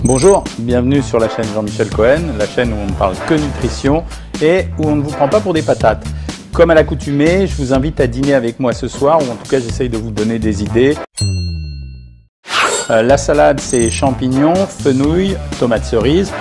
Bonjour, bienvenue sur la chaîne Jean-Michel Cohen, la chaîne où on ne parle que nutrition et où on ne vous prend pas pour des patates. Comme à l'accoutumée, je vous invite à dîner avec moi ce soir, ou en tout cas j'essaye de vous donner des idées. La salade, c'est champignons, fenouil, tomates cerises.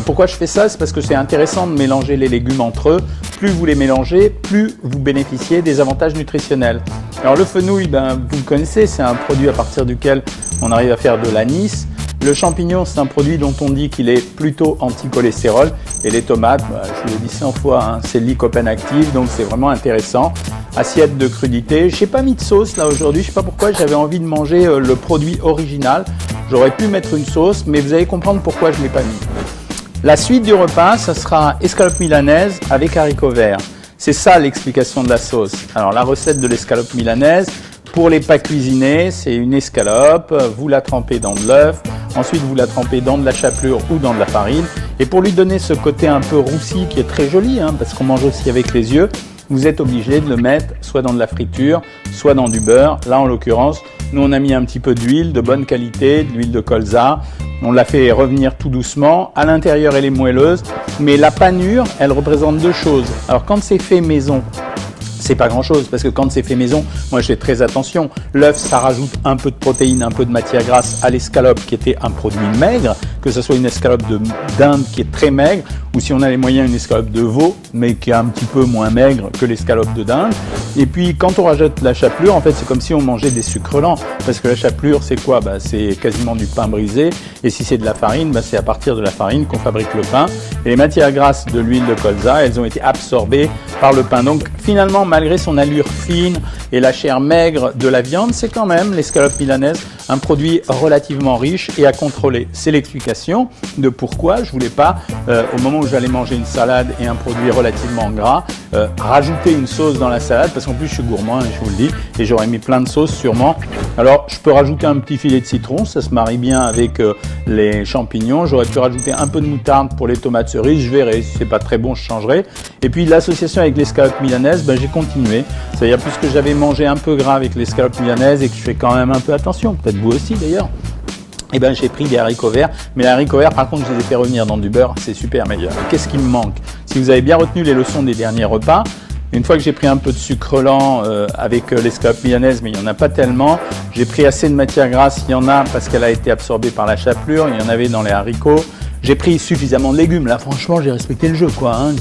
Pourquoi je fais ça? C'est parce que c'est intéressant de mélanger les légumes entre eux. Plus vous les mélangez, plus vous bénéficiez des avantages nutritionnels. Alors le fenouil, vous le connaissez, c'est un produit à partir duquel on arrive à faire de l'anis. Le champignon, c'est un produit dont on dit qu'il est plutôt anti-cholestérol. Et les tomates, je vous l'ai dit 100 fois, c'est le lycopène actif, donc c'est vraiment intéressant. Assiette de crudité. Je n'ai pas mis de sauce là aujourd'hui, je ne sais pas pourquoi, j'avais envie de manger le produit original. J'aurais pu mettre une sauce, mais vous allez comprendre pourquoi je ne l'ai pas mis. La suite du repas, ça sera escalope milanaise avec haricots verts. C'est ça l'explication de la sauce. Alors la recette de l'escalope milanaise, pour les pas cuisinés, c'est une escalope, vous la trempez dans de l'œuf, ensuite vous la trempez dans de la chapelure ou dans de la farine. Et pour lui donner ce côté un peu roussi qui est très joli, parce qu'on mange aussi avec les yeux, vous êtes obligé de le mettre soit dans de la friture, soit dans du beurre. Là en l'occurrence, nous on a mis un petit peu d'huile de bonne qualité, de l'huile de colza. On l'a fait revenir tout doucement. À l'intérieur elle est moelleuse, mais la panure elle représente deux choses. Alors quand c'est fait maison, c'est pas grand chose parce que quand c'est fait maison, moi je fais très attention. L'œuf, ça rajoute un peu de protéines, un peu de matière grasse à l'escalope qui était un produit maigre, que ce soit une escalope d'Inde qui est très maigre ou si on a les moyens, une escalope de veau mais qui est un petit peu moins maigre que l'escalope de dinde. Et puis quand on rajoute la chapelure, en fait c'est comme si on mangeait des sucres lents parce que la chapelure c'est quoi? C'est quasiment du pain brisé et si c'est de la farine, c'est à partir de la farine qu'on fabrique le pain. Et les matières grasses de l'huile de colza, elles ont été absorbées par le pain. Donc finalement, malgré son allure fine et la chair maigre de la viande, c'est quand même l'escalope milanaise un produit relativement riche et à contrôler. C'est l'explication de pourquoi je voulais pas, au moment où j'allais manger une salade et un produit relativement gras, rajouter une sauce dans la salade, parce qu'en plus je suis gourmand, je vous le dis, et j'aurais mis plein de sauces sûrement. Alors je peux rajouter un petit filet de citron, ça se marie bien avec les champignons. J'aurais pu rajouter un peu de moutarde pour les tomates cerises, je verrai, si c'est pas très bon je changerai. Et puis l'association avec l'escalope milanaise, j'ai continué. C'est-à-dire puisque j'avais mangé un peu gras avec l'escalope milanaise et que je fais quand même un peu attention, peut-être vous aussi d'ailleurs, et j'ai pris des haricots verts. Mais les haricots verts, par contre, je les ai fait revenir dans du beurre, c'est super meilleur. Qu'est-ce qui me manque? Si vous avez bien retenu les leçons des derniers repas, une fois que j'ai pris un peu de sucre lent avec l'escalope milanaise, mais il n'y en a pas tellement, j'ai pris assez de matière grasse, il y en a parce qu'elle a été absorbée par la chapelure, il y en avait dans les haricots. J'ai pris suffisamment de légumes, là franchement j'ai respecté le jeu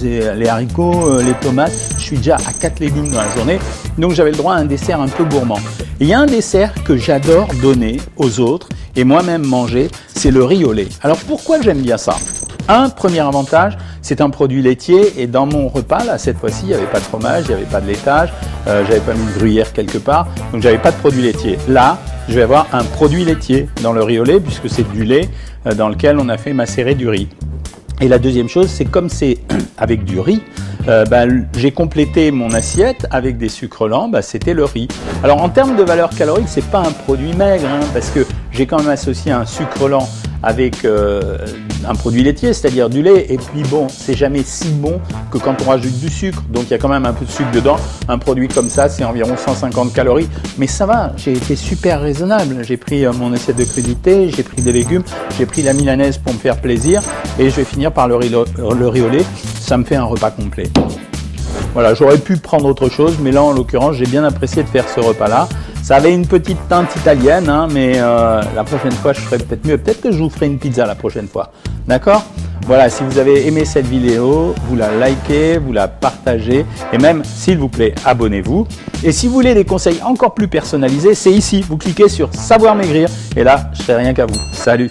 les haricots, les tomates, je suis déjà à 4 légumes dans la journée, donc j'avais le droit à un dessert un peu gourmand. Et il y a un dessert que j'adore donner aux autres et moi-même manger, c'est le riz au lait. Alors pourquoi j'aime bien ça? Un premier avantage, c'est un produit laitier et dans mon repas, là, cette fois-ci, il n'y avait pas de fromage, il n'y avait pas de laitage, j'avais pas mis de gruyère quelque part, donc j'avais pas de produit laitier. Là, je vais avoir un produit laitier dans le riz au lait puisque c'est du lait dans lequel on a fait macérer du riz. Et la deuxième chose, c'est comme c'est avec du riz, j'ai complété mon assiette avec des sucres lents, c'était le riz. Alors en termes de valeur calorique, c'est pas un produit maigre, parce que j'ai quand même associé un sucre lent avec un produit laitier, c'est-à-dire du lait. Et puis c'est jamais si bon que quand on rajoute du sucre. Donc il y a quand même un peu de sucre dedans. Un produit comme ça, c'est environ 150 calories. Mais ça va, j'ai été super raisonnable. J'ai pris mon assiette de crudité, j'ai pris des légumes, j'ai pris la milanaise pour me faire plaisir. Et je vais finir par le riz au lait. Ça me fait un repas complet. Voilà, j'aurais pu prendre autre chose, mais là en l'occurrence, j'ai bien apprécié de faire ce repas-là. Ça avait une petite teinte italienne, mais la prochaine fois, je ferai peut-être mieux. Peut-être que je vous ferai une pizza la prochaine fois. D'accord? Voilà, si vous avez aimé cette vidéo, vous la likez, vous la partagez et même, s'il vous plaît, abonnez-vous. Et si vous voulez des conseils encore plus personnalisés, c'est ici. Vous cliquez sur Savoir maigrir et là, je ne fais rien qu'à vous. Salut!